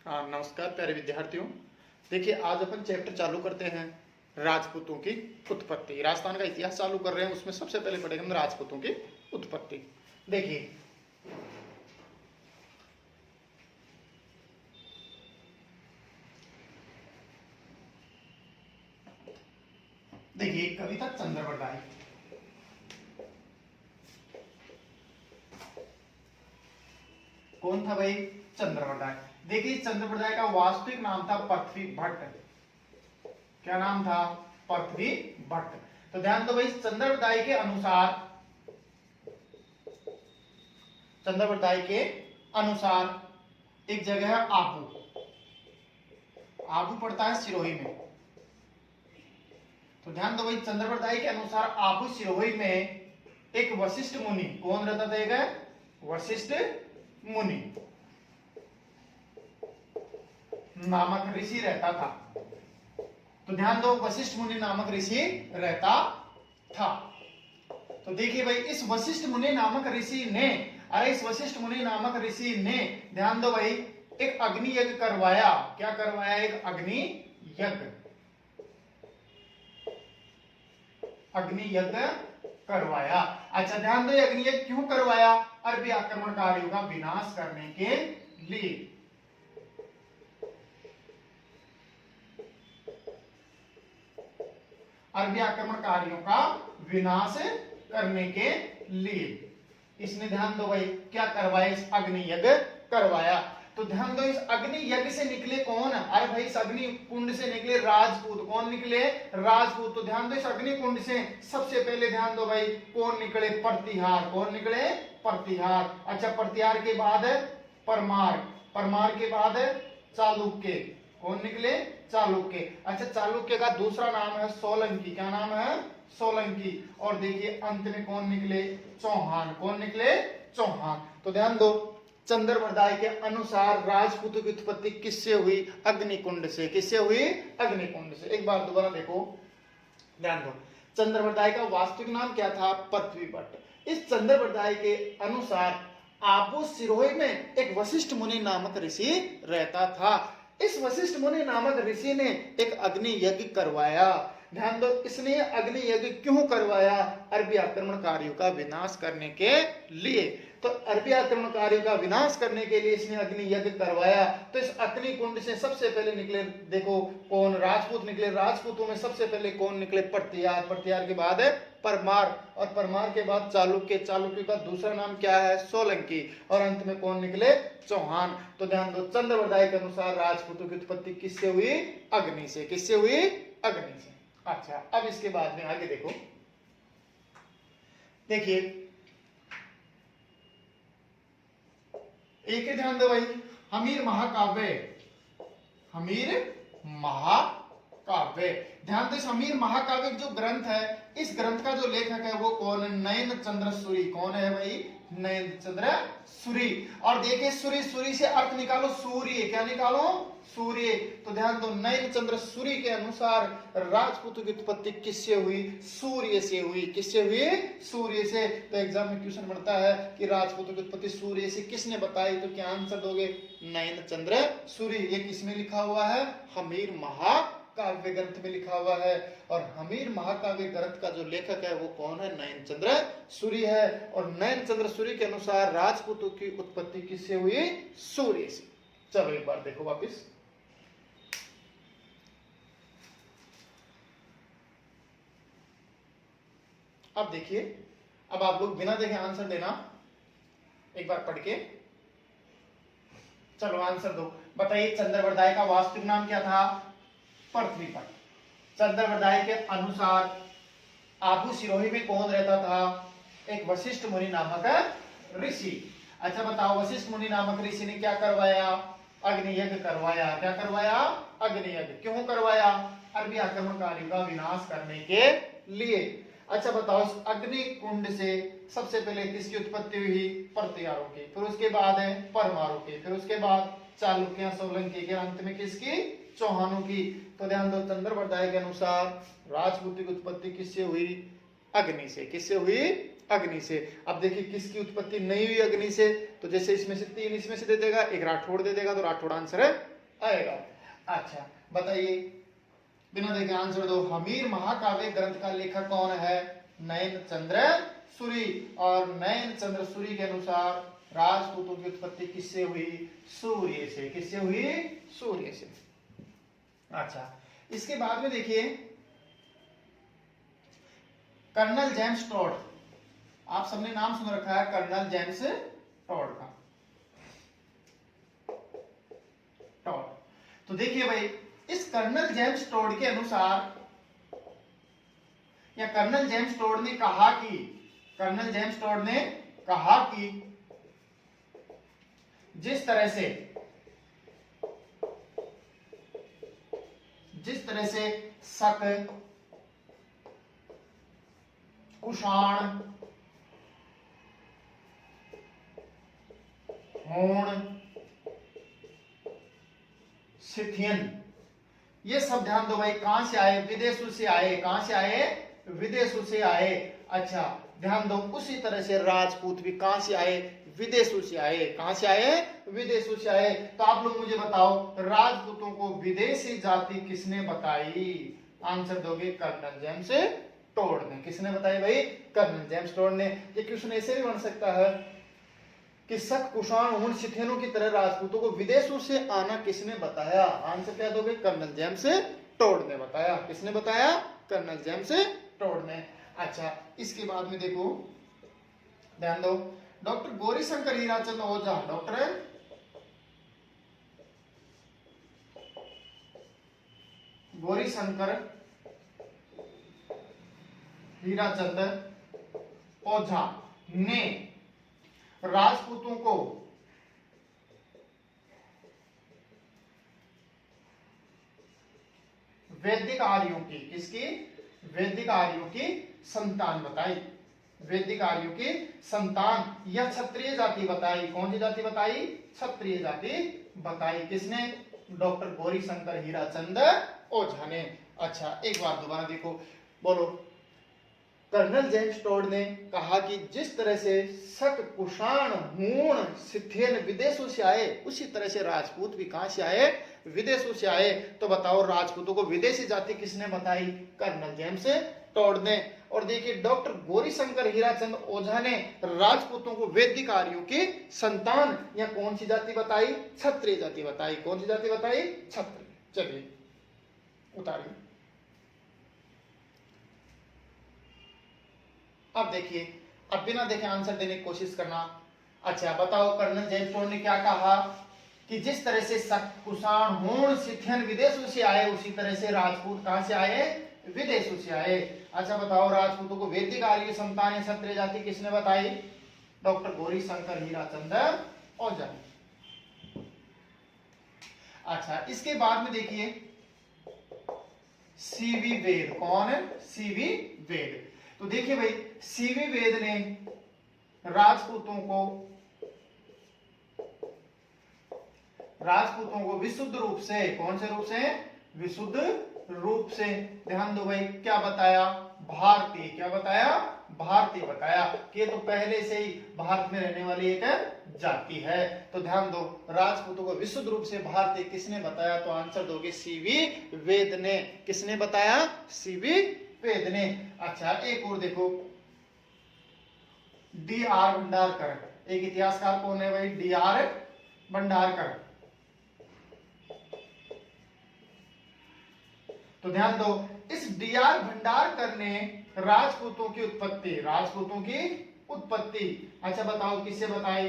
हाँ, नमस्कार प्यारे विद्यार्थियों। देखिए, आज अपन चैप्टर चालू करते हैं राजपूतों की उत्पत्ति। राजस्थान का इतिहास चालू कर रहे हैं, उसमें सबसे पहले पढ़ेंगे हम राजपूतों की उत्पत्ति। देखिए, कवि था चंद्रवरदाई। कौन था भाई? चंद्रवरदाई। देखिए, चंद्रवरदाई का वास्तविक नाम था पृथ्वी भट्ट। क्या नाम था? पृथ्वी भट्ट। तो ध्यान दो भाई, चंद्रवरदाई के अनुसार, चंद्रवरदाई के अनुसार एक जगह है आबू। आबू पड़ता है सिरोही में। तो ध्यान दो भाई, चंद्रवरदाई के अनुसार आबू सिरोही में एक वशिष्ठ मुनि, कौन रहता था? एक वशिष्ठ मुनि नामक ऋषि रहता था। तो ध्यान दो, वशिष्ठ मुनि नामक ऋषि रहता था। तो देखिए भाई, इस वशिष्ठ मुनि नामक ऋषि ने, ध्यान दो भाई, एक अग्नि यज्ञ करवाया। क्या करवाया? एक अग्नि यज्ञ। अग्नि यज्ञ करवाया। अच्छा, ध्यान दो, अग्नि यज्ञ क्यों करवाया? अरबी आक्रमणकारियों का विनाश करने के लिए। अरबी आक्रमणकारियों का विनाश करने के लिए इसने, ध्यान दो भाई, क्या करवाया? इस अग्नि यज्ञ करवाया। तो ध्यान दो, इस अग्नि यज्ञ से निकले कौन? अरे भाई, इस अग्नि कुंड से निकले राजपूत। कौन निकले? राजपूत। तो ध्यान दो, इस अग्नि कुंड से सबसे पहले, ध्यान दो भाई, कौन निकले? प्रतिहार। कौन निकले? प्रतिहार। अच्छा, प्रतिहार के बाद परमार। परमार के बाद चालुक्य। कौन निकले? चालुक्य। अच्छा, चालुक्य का दूसरा नाम है सोलंकी। क्या नाम है? सोलंकी। और देखिए, अंत में कौन निकले? चौहान। कौन निकले? चौहान। तो ध्यान दो, चंद्रवरदाई के अनुसार राजपूतों की उत्पत्ति किससे हुई? अग्निकुंड से। किससे हुई? अग्निकुंड से। एक बार दोबारा देखो, ध्यान दो, चंद्रवरदाई का वास्तविक नाम क्या था? पृथ्वी भट्ट। इस चंद्रवरदाई के अनुसार आबू सिरोही में एक वशिष्ठ मुनि नामक ऋषि रहता था। इस वशिष्ठ मुनि नामक ऋषि ने एक अग्नि यज्ञ करवाया। ध्यान दो, इसने अग्नि यज्ञ क्यों करवाया? अरबी आक्रमणकारियों का विनाश करने के लिए। तो अरबी आक्रमणकारियों का विनाश करने के लिए इसने अग्नि यज्ञ करवाया। तो इस अग्नि कुंड से सबसे पहले निकले, देखो कौन? राजपूत निकले। राजपूतों में सबसे पहले कौन निकले? प्रतिहार। प्रतिहार के बाद परमार, और परमार के बाद चालुक्य। चालुक्य का दूसरा नाम क्या है? सोलंकी। और अंत में कौन निकले? चौहान। तो ध्यान दो, चंद्रवरदाई के अनुसार राजपूतों की उत्पत्ति किससे हुई? अग्नि से। किससे हुई? अग्नि से। अच्छा, अब इसके बाद में आगे देखो, देखिए, एक ध्यान दो भाई, हमीर महाकाव्य। हमीर महाकाव्य। ध्यान दो, इस हमीर महाकाव्य जो ग्रंथ है, इस ग्रंथ का जो लेखक है वो कौन है? नयन चंद्र सूरी। कौन है भाई? नयन चंद्र सूरी। और देखिए, सूरी, सूरी से अर्थ निकालो सूर्य। क्या निकालो? सूर्य। तो ध्यान दो, नयन चंद्र सूरी के अनुसार राजपूतों की उत्पत्ति किससे हुई? सूर्य से हुई। किससे हुई? सूर्य से। तो एग्जाम में क्वेश्चन बनता है कि राजपूतों की उत्पत्ति सूर्य से किसने बताई? तो क्या आंसर दोगे? नयन चंद्र सूरी। ये किसमें लिखा हुआ है? हमीर महाकाव्य ग्रंथ में लिखा हुआ है। और हमीर महाकाव्य ग्रंथ का जो लेखक है वो कौन है? नयन चंद्र सूरी है। और नयन चंद्र सूरी के अनुसार राजपूतों की उत्पत्ति किससे हुई? सूर्य से। चलो एक बार देखो वापिस, अब देखिए, अब आप लोग बिना देखे आंसर देना, एक बार पढ़ के। चलो आंसर दो। बताइए, चंद्रवरदाई का वास्तविक नाम क्या था? पृथ्वी भट्ट। चंद्रवरदाई के अनुसार आबू सिरोही में कौन रहता था? एक वशिष्ठ मुनि नामक ऋषि। अच्छा बताओ, वशिष्ठ मुनि नामक ऋषि ने क्या करवाया? अग्नि यज्ञ करवाया। क्या करवाया? अग्नि यज्ञ। क्यों करवाया? अरबी आक्रमणकारियों का विनाश करने के लिए। अच्छा बताओ, इस अग्नि कुंड से सबसे पहले किसकी उत्पत्ति हुई? प्रतिहारों की। फिर उसके बाद है परमारों की। फिर उसके बाद चालुक्य, सोलंकी के। अंत में किसकी? चौहानों की। तो ध्यान दो, चंद्रवरदाई के अनुसार राजपूत की उत्पत्ति किससे हुई? अग्नि से। किससे हुई? अग्नि से। अब देखिए, किसकी उत्पत्ति नहीं हुई अग्नि से? तो जैसे इसमें से 3 इसमें से दे देगा, एक राठौड़ दे देगा, तो राठौड़ आंसर आएगा। अच्छा बताइए, बिना देखे आंसर दो। हमीर महाकाव्य ग्रंथ का लेखक कौन है? नयन चंद्र सूरी। और नयन चंद्र सूरी के अनुसार राजपूतों की उत्पत्ति किससे हुई? सूर्य से। किससे हुई? सूर्य से। अच्छा इसके बाद में देखिए कर्नल जेम्स टॉड। आप सबने नाम सुन रखा है कर्नल जेम्स टॉड का। टॉड, तो देखिए भाई इस कर्नल जेम्स टॉड के अनुसार, या कर्नल जेम्स टॉड ने कहा कि, कर्नल जेम्स टॉड ने कहा कि जिस तरह से शक, कुषाण, होण, सिथियन, ये सब ध्यान दो भाई कहां से आए? विदेशों से आए। कहां से आए? विदेशों से आए। अच्छा ध्यान दो, उसी तरह से राजपूत भी कहां से आए? विदेशों से आए। कहां से आए? विदेशों से आए। तो आप लोग मुझे बताओ राजपूतों को विदेशी जाति किसने बताई? आंसर दोगे कर्नल जेम्स टॉड ने। किसने बताई भाई? कर्नल जेम्स टॉड ने। ये क्वेश्चन ऐसे भी बन सकता है कि शक, कुषाण, होण, सिथियनों की तरह राजपूतों को विदेशों से आना किसने बताया? आंसर क्या दोगे? कर्नल जेम्स टॉड ने बताया। किसने बताया? कर्नल जेम्स टॉड ने। अच्छा इसके बाद में देखो, ध्यान दो, डॉक्टर गौरीशंकर हीराचंद ओझा, डॉक्टर गौरीशंकर हीराचंद ओझा ने राजपूतों को वैदिक आर्यों की, किसकी? वैदिक आर्यों की संतान बताई। वैदिक आर्यों की संतान या क्षत्रिय जाति बताई। कौन सी जाति बताई? क्षत्रिय जाति बताई। किसने? डॉक्टर गौरीशंकर हीराचंद ओझा ने। अच्छा एक बार दोबारा देखो, बोलो। कर्नल जेम्स टॉड ने कहा कि जिस तरह से शक, कुषाण, हूण, सिथियन विदेशों से आए, उसी तरह से राजपूत भी कहां से आए? विदेशों से आए। तो बताओ राजपूतों को विदेशी जाति किसने बताई? कर्नल जेम्स टॉड ने। और देखिए डॉक्टर गौरीशंकर हीराचंद ओझा ने राजपूतों को वैदिक आर्यों की संतान या कौन सी जाति बताई? क्षत्रिय जाति बताई। कौन सी जाति बताई? क्षत्रिय। चलिए उतारिए। अब देखिए, अब बिना देखे आंसर देने की कोशिश करना। अच्छा बताओ कर्नल जेम्स टॉड ने क्या कहा कि जिस तरह से शक, कुषाण, होण, सिथियन विदेशों से आए, उसी तरह से राजपूत कहां से आए? विदेशों से आए। अच्छा बताओ राजपूतों को वैदिक आर्य संतान या क्षत्रिय जाति किसने बताई? डॉक्टर गौरीशंकर हीराचंद ओझा। अच्छा इसके बाद में देखिए सीवी वेद। कौन है? सीवी वेद। तो देखिए भाई सीवी वेद ने राजपूतों को विशुद्ध रूप से, कौन से रूप से? विशुद्ध रूप से, ध्यान दो भाई, क्या बताया? भारतीय। क्या बताया? भारतीय बताया कि ये तो पहले से ही भारत में रहने वाली एक जाति है। तो ध्यान दो राजपूतों को विशुद्ध रूप से भारतीय किसने बताया? तो आंसर दोगे सीवी वेद ने। किसने बताया? सीवी वेद ने। अच्छा एक और देखो, डी.आर. भंडारकर। एक इतिहासकार कौन है भाई? डी.आर. भंडारकर। तो ध्यान दो इस डी.आर. भंडारकर ने राजपूतों की उत्पत्ति, अच्छा बताओ किससे बताई?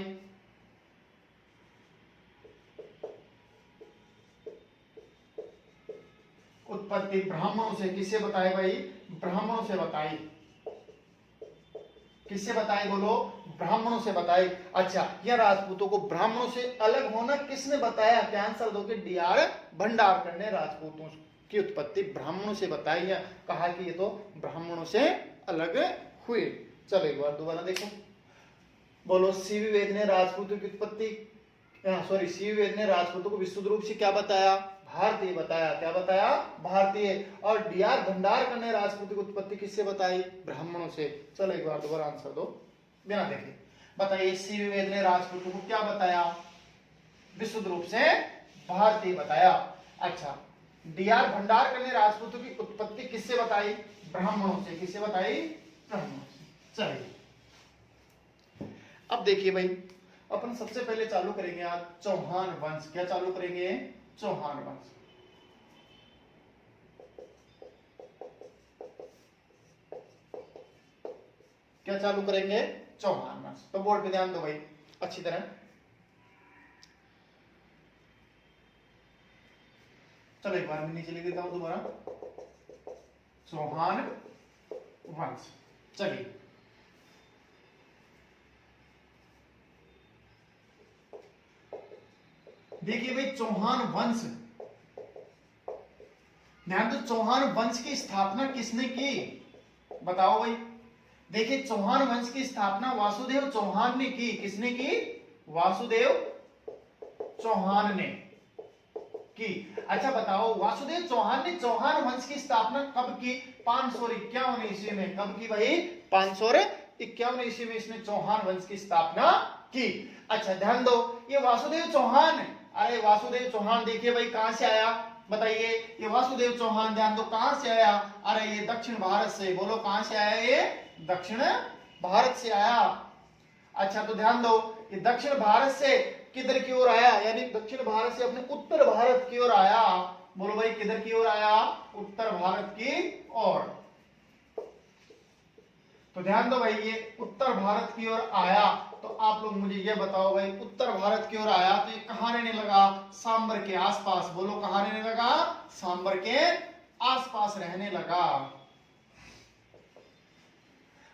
उत्पत्ति ब्राह्मणों से। किससे बताई भाई? ब्राह्मणों से बताई। किससे बताई? बोलो। ब्राह्मणों से बताई। अच्छा यह राजपूतों को ब्राह्मणों से अलग होना किसने बताया? क्या आंसर दोगे? डी.आर. भंडारकर ने राजपूतों की उत्पत्ति ब्राह्मणों से बताई, या कहा कि ये तो ब्राह्मणों से अलग हुए। चलो एक बार दोबारा देखो, बोलो। सीवी वेद ने राजपूतों की उत्पत्ति, सीवी वेद ने राजपूतों को विशुद्ध रूप से क्या बताया? भारतीय बताया। क्या बताया? भारतीय। और डी.आर. भंडारकर ने राजपूतों की उत्पत्ति किससे बताई? ब्राह्मणों से। चलो एक बार दोबारा आंसर दो बिना देखे। बताइए सीवी वेद ने राजपूतों को क्या बताया? विशुद्ध रूप से भारतीय बताया। अच्छा, डीआर भंडारकर ने राजपूतों की उत्पत्ति किससे बताई? ब्राह्मणों से। किससे बताई? ब्राह्मणों से। चलिए अब देखिए भाई, अपन सबसे पहले चालू करेंगे आज चौहान वंश। क्या चालू करेंगे? चौहान वंश। क्या चालू करेंगे? चौहान वंश। तो बोर्ड पे ध्यान दो भाई अच्छी तरह। चलो एक बार मैं नीचे लिख देता हूं दोबारा, चौहान वंश। चलिए देखिए भाई, चौहान वंश, ध्यान दो, चौहान वंश की स्थापना किसने की? बताओ भाई। देखिए, चौहान वंश की स्थापना वासुदेव चौहान ने की। किसने की? वासुदेव चौहान ने की। अच्छा बताओ, वासुदेव चौहान ने चौहान वंश की स्थापना कब की? 551 ईस्वी में। कब की भाई? 551 ईस्वी में इसने चौहान वंश की स्थापना की। अच्छा ध्यान दो, ये वासुदेव चौहान, अरे वासुदेव चौहान देखिए भाई कहां से आया? बताइए, ये वासुदेव चौहान ध्यान दो कहां से आया? अरे ये दक्षिण भारत से। बोलो कहां से आया? ये दक्षिण भारत से आया। अच्छा तो ध्यान दो, ये दक्षिण भारत से किधर की ओर आया? यानी दक्षिण भारत से अपने उत्तर भारत की ओर आया। बोलो भाई किधर की ओर आया? उत्तर भारत की ओर। तो ध्यान दो भाई, ये उत्तर भारत की ओर आया। तो आप लोग मुझे ये बताओ भाई, उत्तर भारत की ओर आया तो ये कहां रहने लगा? सांबर के आसपास। बोलो कहां रहने लगा? सांबर के आसपास रहने लगा।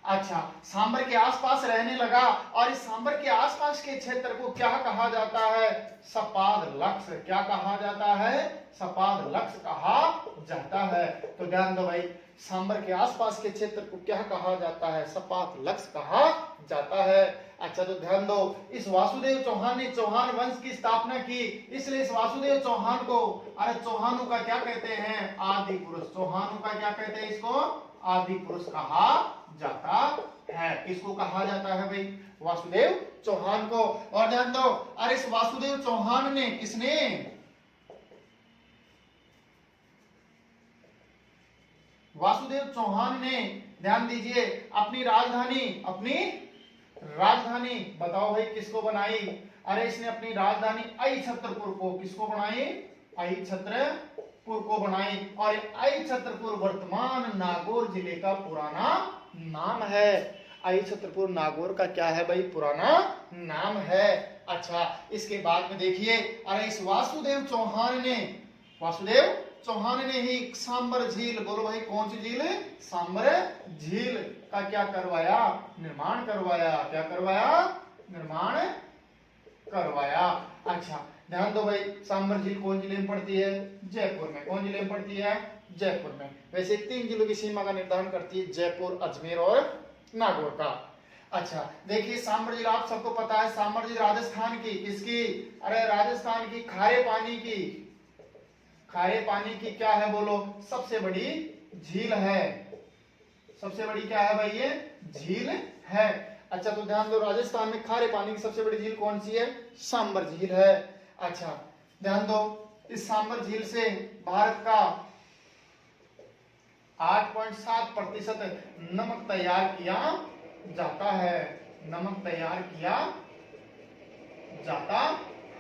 अच्छा, सांबर के आसपास रहने लगा, और इस सांबर के आसपास के क्षेत्र को क्या कहा जाता है? सपाद लक्ष। क्या कहा जाता है? सपाद लक्ष कहा जाता है। तो ध्यान दो भाई, सांबर के आसपास के क्षेत्र को क्या कहा जाता है? सपाद लक्ष कहा जाता है। अच्छा तो ध्यान दो, इस वासुदेव चौहान ने चौहान वंश की स्थापना की, इसलिए इस वासुदेव चौहान को, अरे चौहानों का क्या कहते हैं? आदि पुरुष। चौहानों का क्या कहते हैं? इसको आदि पुरुष कहा जाता है। किसको कहा जाता है भाई? वासुदेव चौहान को। और ध्यान दो, अरे इस वासुदेव चौहान ने, किसने? वासुदेव चौहान ने, ध्यान दीजिए, अपनी राजधानी बताओ भाई किसको बनाई? अरे इसने अपनी राजधानी आई-छत्रपुर को, किसको बनाई? आई-छत्रपुर को बनाई। और आई-छत्रपुर वर्तमान नागौर जिले का पुराना नाम है। आई-छत्रपुर नागौर का क्या है भाई? पुराना नाम है। अच्छा इसके बाद में देखिए, अरे इस वासुदेव चौहान ने ही सांबर झील, बोलो भाई कौन सी झील? सांबर झील का क्या करवाया? निर्माण करवाया। क्या करवाया? निर्माण करवाया। अच्छा ध्यान दो भाई, सांबर झील कौन जिले में पड़ती है? जयपुर में। कौन जिले में पड़ती है? जयपुर में। वैसे 3 जिलों की सीमा का निर्धारण करती है, जयपुर, अजमेर और नागौर का। अच्छा देखिए, सांबर झील आप सबको पता है, सांबर झील राजस्थान की, किसकी? अरे राजस्थान की खारे पानी की क्या है? बोलो सबसे बड़ी झील है। सबसे बड़ी क्या है भाई? ये झील है। अच्छा तो ध्यान दो, राजस्थान में खारे पानी की सबसे बड़ी झील कौन सी है? सांबर झील है। अच्छा ध्यान दो, इस सांबर झील से भारत का 8.7% नमक तैयार किया जाता है। नमक तैयार किया जाता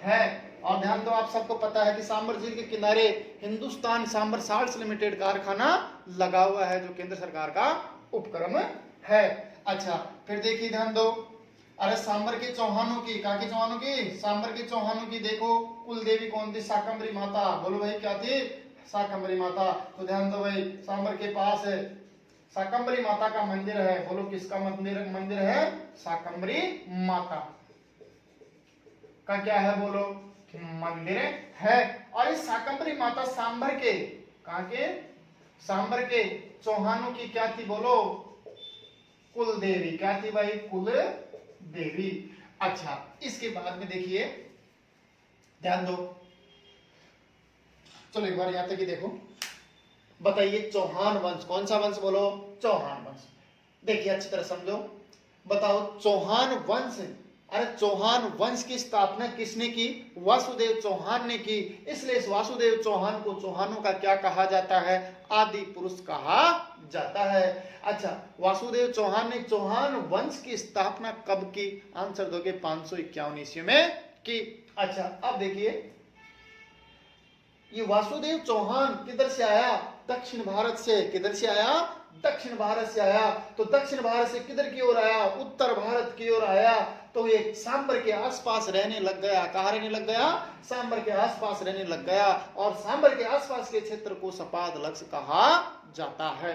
है। और ध्यान दो, आप सबको पता है कि सांबर झील के किनारे हिंदुस्तान सांबर साल्ट्स लिमिटेड कारखाना लगा हुआ है, जो केंद्र सरकार का उपक्रम है। अच्छा फिर देखिए ध्यान दो, अरे सांबर के चौहानों की, कहा के चौहानों की? सांबर के चौहानों की देखो कुल देवी कौन थी? शाकंभरी माता। बोलो भाई क्या थी? शाकंभरी माता। तो ध्यान दो भाई, सांबर के पास शाकंभरी माता का मंदिर है। बोलो किसका मंदिर है? शाकंभरी माता का क्या है? बोलो मंदिर है। और इस शाकंभरी माता सांबर के, कहां के? सांबर के चौहानों की क्या थी? बोलो कुल देवी। क्या थी भाई? कुल देवी। अच्छा इसके बाद में देखिए, ध्यान दो, चलो एक बार यहां तक ही देखो। बताइए चौहान वंश, कौन सा वंश? बोलो चौहान वंश। देखिए अच्छी तरह समझो, बताओ चौहान वंश अरे चौहान वंश की स्थापना किसने की? वासुदेव चौहान ने की। इसलिए इस वासुदेव चौहान को चौहानों का क्या कहा जाता है? आदि पुरुष कहा जाता है। अच्छा, वासुदेव चौहान ने चौहान वंश की स्थापना कब की? आंसर दोगे 551 ईस्वी में की। अच्छा, अब देखिए ये वासुदेव चौहान किधर से आया? दक्षिण भारत से। किधर से आया? दक्षिण भारत से आया। तो दक्षिण भारत से किधर की ओर आया? उत्तर भारत की ओर आया। तो ये सांबर के आसपास रहने लग गया। कहां रहने लग गया? सांबर के आसपास रहने लग गया। और सांबर के आसपास के क्षेत्र को सपाद लक्ष्य कहा जाता है।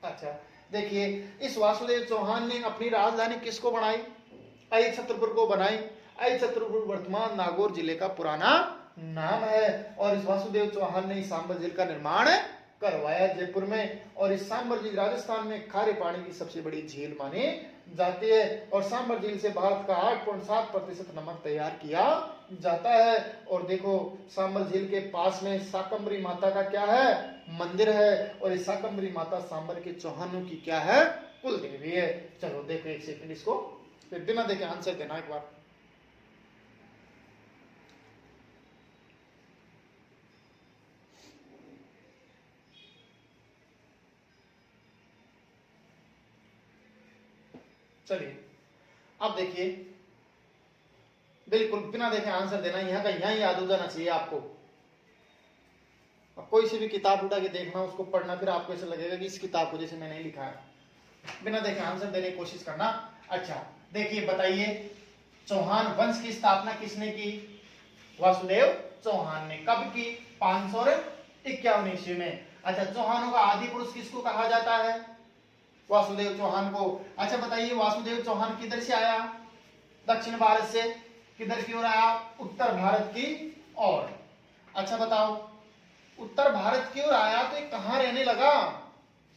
अच्छा, देखिए इस वासुदेव चौहान ने अपनी राजधानी किसको बनाई? आई छत्रपुर को बनाई। आई छत्रपुर वर्तमान नागौर जिले का पुराना नाम है। और इस वासुदेव चौहान ने सांबर झील का निर्माण करवाया जयपुर में। और इस सांबर झील राजस्थान में खारे पानी की सबसे बड़ी झील मानी जाती है। और सांबर झील से भारत का 8.7% नमक तैयार किया जाता है। और देखो सांबर झील के पास में शाकंभरी माता का क्या है? मंदिर है। और इस शाकंभरी माता सांबर के चौहानों की क्या है? कुल देवी है। चलो देखो एक सेकंड, इसको फिर बिना देखे आंसर देना एक बार। चलिए अब देखिए, बिल्कुल बिना देखे आंसर देना। यहाँ का यहाँ याद हो जाना चाहिए आपको। अब कोई सी भी किताब उठा के देखना, उसको पढ़ना, फिर आपको ऐसा लगेगा कि इस किताब को जैसे मैंने लिखा है। बिना देखे आंसर देने की कोशिश करना। अच्छा देखिए, बताइए चौहान वंश की स्थापना किसने की? वासुदेव चौहान ने। कब की? 551 ईस्वी में। अच्छा, चौहानों का आदि पुरुष किसको कहा जाता है? वासुदेव चौहान को। अच्छा बताइए, वासुदेव चौहान किधर से आया? दक्षिण भारत से। किधर की ओर आया? उत्तर भारत की ओर। अच्छा बताओ, उत्तर भारत की ओर आया तो ये कहां रहने लगा?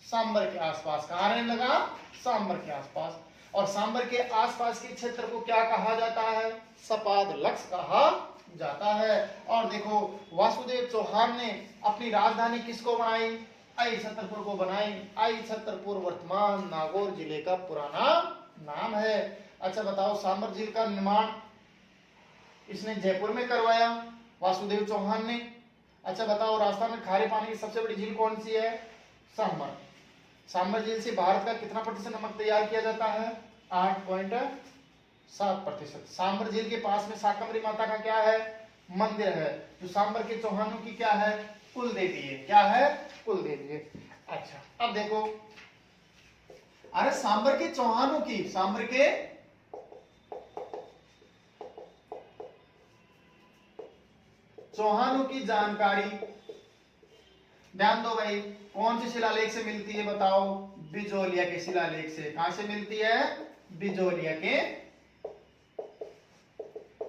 सांबर के आसपास। कहां रहने लगा? सांबर के आसपास। और सांबर के आसपास के क्षेत्र को क्या कहा जाता है? सपाद लक्ष्य कहा जाता है। और देखो वासुदेव चौहान ने अपनी राजधानी किसको बनाई? आई छतरपुर को बनाई। आई छतरपुर वर्तमान नागौर जिले का पुराना नाम है। अच्छा बताओ, सांबर झील का निर्माण इसने जयपुर में करवाया, वासुदेव चौहान ने। अच्छा बताओ, राजस्थान में खारे पानी की सबसे बड़ी झील कौन सी है? सांबर। सांबर झील से भारत का कितना प्रतिशत नमक तैयार किया जाता है? 8.7%। सांबर झील के पास में शाकंभरी माता का क्या है? मंदिर है। जो सांबर के चौहानों की क्या है? कुल देवी है। क्या है? कुल देवी है। अच्छा अब देखो, अरे सांबर के चौहानों की, सांबर के चौहानों की जानकारी ध्यान दो भाई। कौन से शिलालेख से मिलती है? बताओ। बिजोलिया के शिलालेख से। कहां से मिलती है? बिजोलिया के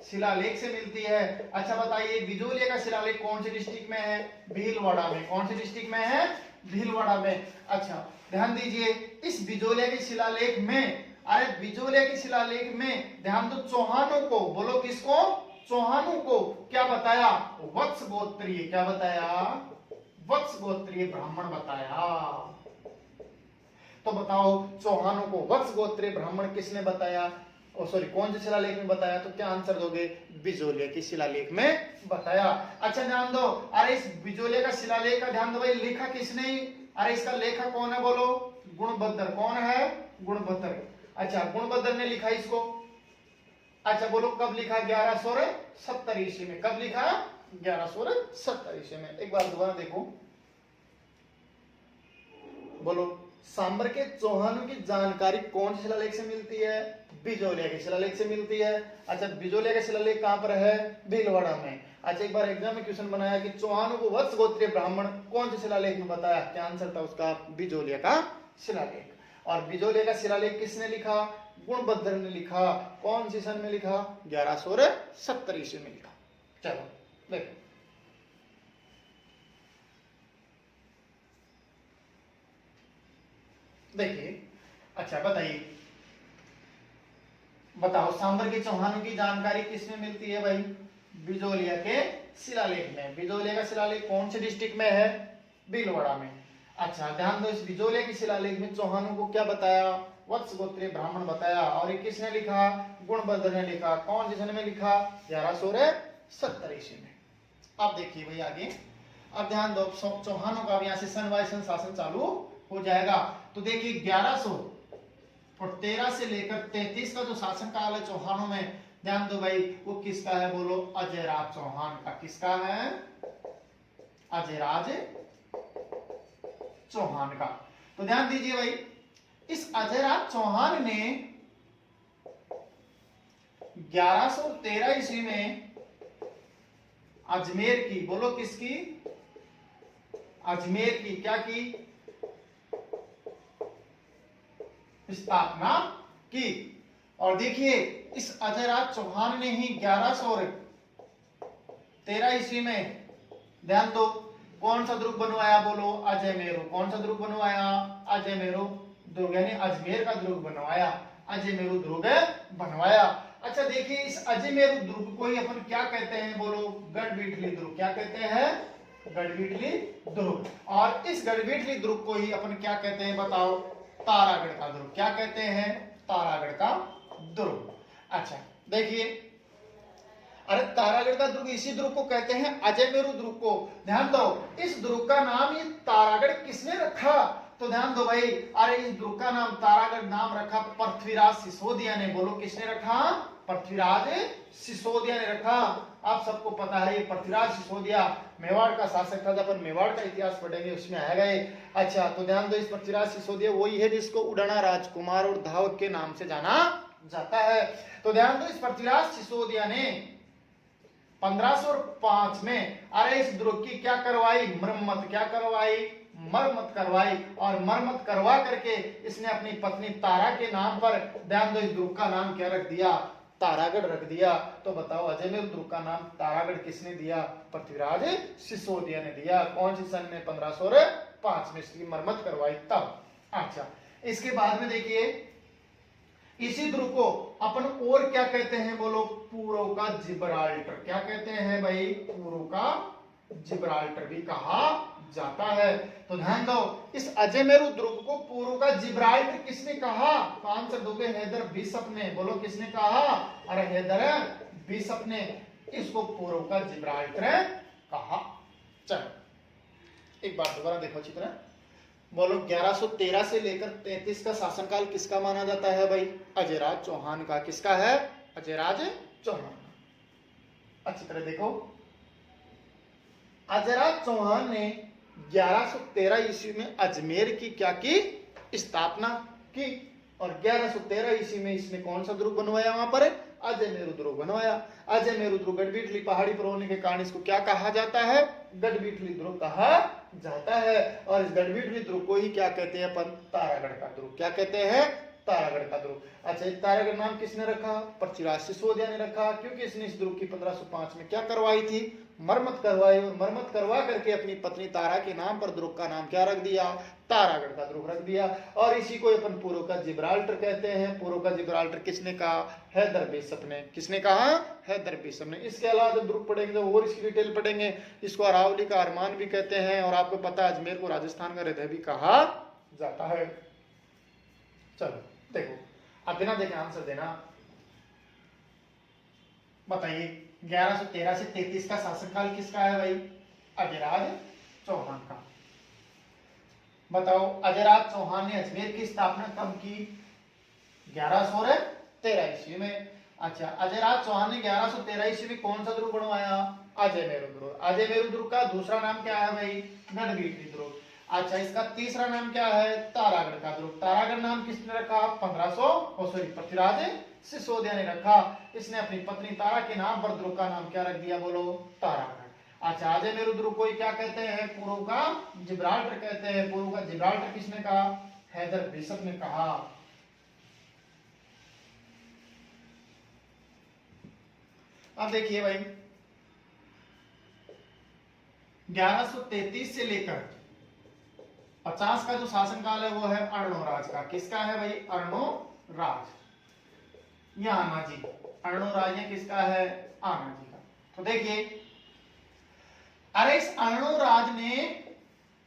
शिलालेख से मिलती है। अच्छा बताइए, बिजोलिया का शिलालेख कौन से डिस्ट्रिक्ट में है? भीलवाड़ा में। कौन से डिस्ट्रिक्ट में है? भीलवाड़ा में। अच्छा ध्यान दीजिए, इस बिजोलिया के शिलालेख में, अरे बिजोलिया के शिलालेख में ध्यान दो, चौहानों को, बोलो किसको? चौहानों को क्या बताया? वत्स गोत्रीय। क्या बताया? वत्स गोत्रीय ब्राह्मण बताया। तो बताओ, चौहानों को वत्स गोत्रीय ब्राह्मण किसने बताया? सॉरी, कौन से शिलालेख में बताया? तो क्या आंसर दोगे? बिजोलिया के शिलालेख में बताया। अच्छा ध्यान दो, अरे इस बिजोलिया का शिलालेख का ध्यान दो भाई, लिखा किसने? अरे इसका लेखक कौन है? बोलो। गुणभद्र। कौन है? गुणभद्र। अच्छा, गुणभद्र ने लिखा इसको। अच्छा बोलो, कब लिखा? 1170 ईस्वी में। कब लिखा? 1170 ईस्वी में। एक बार दोबारा देखो, बोलो। सांबर के चौहानों की जानकारी कौन से शिलालेख से मिलती है? बिजोलिया के शिलालेख से मिलती है। अच्छा, बिजोलिया का शिलालेख कहां पर है? भीलवाड़ा में। अच्छा, एक बार एग्जाम में क्वेश्चन बनाया कि चौहानों को वत्स गोत्रीय ब्राह्मण कौन से शिलालेख में बताया? क्या आंसर था उसका? बिजोलिया का शिलालेख। और बिजोलिया का शिलालेख किसने लिखा? गुणभद्र ने लिखा। कौन सी सन में लिखा? 1170 ईस्वी में लिखा। चलो देखो, देखिए। अच्छा बताइए, बताओ सांबर के चौहानों की जानकारी किसमें मिलती है भाई? बिजोलिया के शिलालेख में। बिजोलिया का शिलालेख कौन से डिस्ट्रिक्ट में है? भीलवाड़ा में। अच्छा ध्यान दो, इस बिजोलिया के शिलालेख में चौहानों को क्या बताया? वत्स गोत्रीय ब्राह्मण बताया। और ये किसने लिखा? गुणबद्ध ने लिखा। कौन जिसने में लिखा? 1170 ईस्वी में। अब देखिए भाई आगे, अब ध्यान दो, चौहानों का यहाँ से सन बाय सन शासन चालू हो जाएगा। तो देखिए 1113 से लेकर 33 का जो शासन काल है चौहानों में, ध्यान दो भाई, वो किसका है? बोलो, अजयराज चौहान का। किसका है? अजयराज चौहान का। तो ध्यान दीजिए भाई, इस अजयराज चौहान ने 1113 ईस्वी में अजमेर की, बोलो किसकी? अजमेर की क्या की? स्थापना की। और देखिए इस अजयराज चौहान ने ही 1113 ईस्वी में, ध्यान दो, कौन सा दुर्ग बनवाया? बोलो, अजयमेरु। कौन सा दुर्ग बनवाया? अजयमेरु दुर्ग, यानी अजमेर का दुर्ग बनवाया, अजयमेरु दुर्ग बनवाया। अच्छा देखिए, इस अजयमेरु दुर्ग को ही अपन क्या कहते हैं? बोलो, गढ़बीठली दुर्ग। क्या कहते हैं? गढ़बीठली दुर्ग। और इस गढ़बीठली दुर्ग को ही अपन क्या कहते हैं? बताओ, तारागढ़ का दुर्ग। क्या कहते हैं? तारागढ़ का दुर्ग। अच्छा देखिए, अरे तारागढ़ का दुर्ग, इसी दुर्ग को कहते हैं अजयमेरु दुर्ग को। ध्यान दो, इस दुर्ग का नाम ये तारागढ़ किसने रखा? तो ध्यान दो भाई, अरे इस दुर्ग का नाम तारागढ़ नाम रखा पृथ्वीराज सिसोदिया ने। बोलो, किसने रखा? पृथ्वीराज सिसोदिया ने रखा। आप सबको पता है ये पृथ्वीराज सिसोदिया मेवाड़ का शासक था। जब अपन मेवाड़ का इतिहास पढ़ेंगे उसमें आएगा ये। अच्छा तो ध्यान दो, इस पृथ्वीराज सिसोदिया वही है जिसको उड़ाना राजकुमार और धावक के नाम से जाना जाता है। तो ध्यान दो, इस पृथ्वीराज सिसोदिया ने 1505 में अरे इस दुर्ग की क्या करवाई? मरम्मत। क्या करवाई? मरम्मत करवाई। और मरम्मत करवा करके इसने अपनी पत्नी तारा के नाम पर, ध्यान दो, इस दुर्ग का नाम क्या रख दिया? तारागढ़ रख दिया। तो बताओ, अजयमेर दुर्ग का नाम तारागढ़ किसने दिया? पृथ्वीराज सिसोदिया ने दिया। कौन सी सन में? 1505 में इसकी मरम्मत करवाई तब। अच्छा, इसके बाद में देखिए, इसी दुर्ग को अपन और क्या कहते हैं? बोलो, पूर्व का जिब्राल्टर। क्या कहते हैं भाई? पूर्व का जिब्राल्टर भी कहा जाता है। तो ध्यान दो, इस अजयमेरु दुर्ग को पूर्व का जिब्राल्टर किसने कहा? तो आंसर दोगे हैदर बिशप ने। बोलो, किसने कहा? अरे हैदर बिशप ने इसको पूर्व का जिब्राल्टर कहा। चलो एक बार दोबारा देखो अच्छी तरह। बोलो, 1113 से लेकर 33 का शासनकाल किसका माना जाता है भाई? अजयराज चौहान का। किसका है? अजयराज चौहान का। अच्छी तरह देखो, अजयराज चौहान ने 1113 ईस्वी में अजमेर की क्या की? स्थापना की। और 1113 ईस्वी में इसने कौन सा दुर्ग बनवाया? वहां पर अजयमेरु दुर्ग बनवाया। अजयमेरु दुर्ग गढ़बीठली पहाड़ी पर होने के कारण इसको क्या कहा जाता है? गढ़बीठली दुर्ग कहा जाता है। और इस गढ़बीठली दुर्ग को ही क्या कहते हैं अपन? तारागढ़ का दुर्ग। क्या कहते हैं? तारागढ़ का दुर्ग। अच्छा, तारागढ़ नाम किसने रखा? पृथ्वीराज सिसोदिया ने रखा, क्योंकि इसने इस दुर्ग की 1505 में क्या करवाई थी? मरम्मत करवाई। और मरम्मत करवा करके अपनी पत्नी तारा के नाम पर दुर्ग का नाम क्या रख दिया? तारागढ़ का दुर्ग रख दिया। और इसी को अपन पूर्व का जिब्राल्टर कहते हैं। पूर्व का जिब्राल्टर किसने कहा? हैदर बिशप ने। किसने कहा? हैदर बिशप ने। इसके अलावा जब दुर्ग पढ़ेंगे और इसकी डिटेल पढ़ेंगे। इसको अरावली का अरमान भी कहते हैं, और आपको पता है अजमेर को राजस्थान का हृदय भी कहा जाता है। चलो देखो, अब बिना देखे आंसर देना। बताइए, 1113 से 33 का शासनकाल किसका है भाई? अजयराज चौहान का। बताओ, अजयराज चौहान ने अजमेर की स्थापना कब की? 1113 ईस्वी में। अच्छा, अजयराज चौहान ने 1113 ईस्वी में कौन सा दुर्ग बनवाया? अजयमेरु दुर्ग। अजयमेरु दुर्ग का दूसरा नाम क्या है भाई? गढ़बीठली दुर्ग। अच्छा, इसका तीसरा नाम क्या है? तारागढ़ का दुर्ग। तारागढ़ नाम किसने रखा? पृथ्वीराज सिसोदिया ने रखा। इसने अपनी पत्नी तारा के नाम पर दुर्ग का नाम क्या रख दिया? बोलो, तारागढ़। अच्छा, अजयमेरु दुर्ग को क्या कहते हैं? पूर्व का जिब्राल्टर कहते हैं। पूर्व का जिब्राल्टर किसने कहा? हैदर बिशप ने कहा। अब देखिए भाई, 1133 से लेकर 50 का जो शासनकाल है वो है अर्णोराज का। किसका है भाई? अर्णोराज या आनाजी। अर्णोराज है किसका है? आनाजी का। तो देखिए, अरे इस अर्णोराज ने,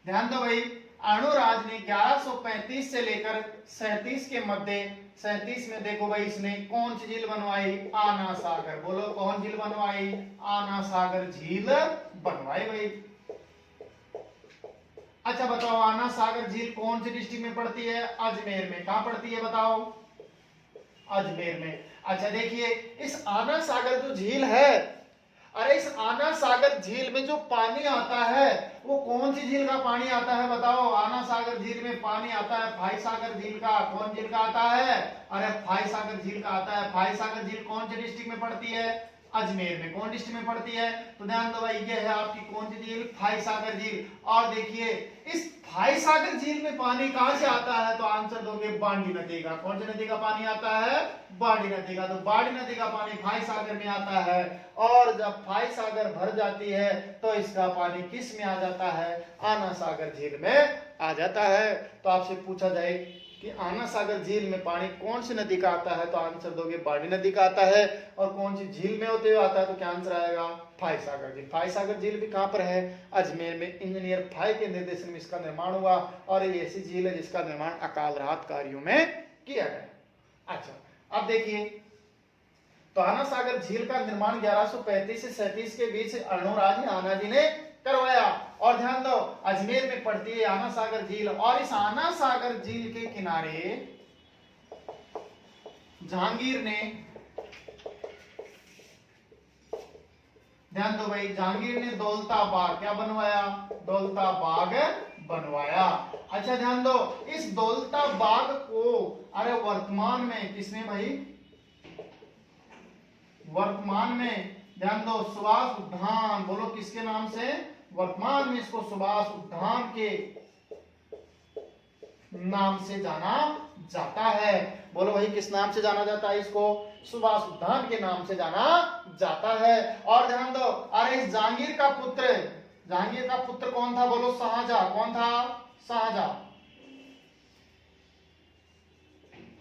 ध्यान दो भाई, अर्णोराज ने 1135 से लेकर 37 के मध्य 37 में देखो भाई इसने कौन सी झील बनवाई, आना सागर। बोलो कौन झील बनवाई, आना सागर झील बनवाई भाई। अच्छा बताओ आना सागर झील कौन सी डिस्ट्रिक्ट में पड़ती है, अजमेर में। कहां पड़ती है बताओ, अजमेर में। अच्छा देखिए इस आना सागर जो झील है, अरे इस आना सागर झील में जो पानी आता है वो कौन सी झील का पानी आता है बताओ। आना सागर झील में पानी आता है फाई सागर झील का। कौन झील का आता है, अरे फाई सागर झील का आता है। फाई सागर झील कौन सी डिस्ट्रिक्ट में पड़ती है, अजमेर में। कौन डिस्ट्रिक्ट में पड़ती है, तो ध्यान दो भाई ये है आपकी कौन सी झील, फाई सागर झील। और देखिए इस फाई सागर झील में पानी कहां से आता है, तो आंसर दोगे बांडी नदी का। कौन सी नदी का पानी आता है, बांडी नदी का। तो बांडी नदी का पानी फाई सागर में आता है और जब फाई सागर भर जाती है तो इसका पानी किस में आ जाता है, आना सागर झील में आ जाता है। तो आपसे पूछा जाए कि आना सागर झील में पानी कौन सी नदी का आता है, तो आंसर दोगे बांडी नदी का आता है। और कौन सी झील में होते हुए आता है, तो क्या आंसर आएगा, फाई सागर झील। फाई सागर झील भी कहां पर है, अजमेर में। इंजीनियर फाई के निर्देशन में इसका निर्माण हुआ और ये ऐसी झील है जिसका निर्माण अकाल राहत कार्यों में किया गया। अच्छा अब देखिए तो आना सागर झील का निर्माण 1135 से 37 के बीच अणुराज आना जी ने करवाया। और ध्यान दो अजमेर में पड़ती है आना सागर झील। और इस आना सागर झील के किनारे जहांगीर ने, ध्यान दो भाई, जहांगीर ने दौलता बाग क्या बनवाया, दौलता बाग बनवाया। अच्छा ध्यान दो इस दौलता बाग को अरे वर्तमान में किसने भाई, वर्तमान में ध्यान दो सुभाष उद्यान। बोलो किसके नाम से, वर्तमान में इसको सुभाष उद्यान के नाम से जाना जाता है। बोलो भाई किस नाम से जाना जाता है इसको, सुभाष उद्यान के नाम से जाना जाता है। और ध्यान दो अरे इस जहांगीर का पुत्र, जहांगीर का पुत्र कौन था, बोलो शाहजहां। कौन था, शाहजहां।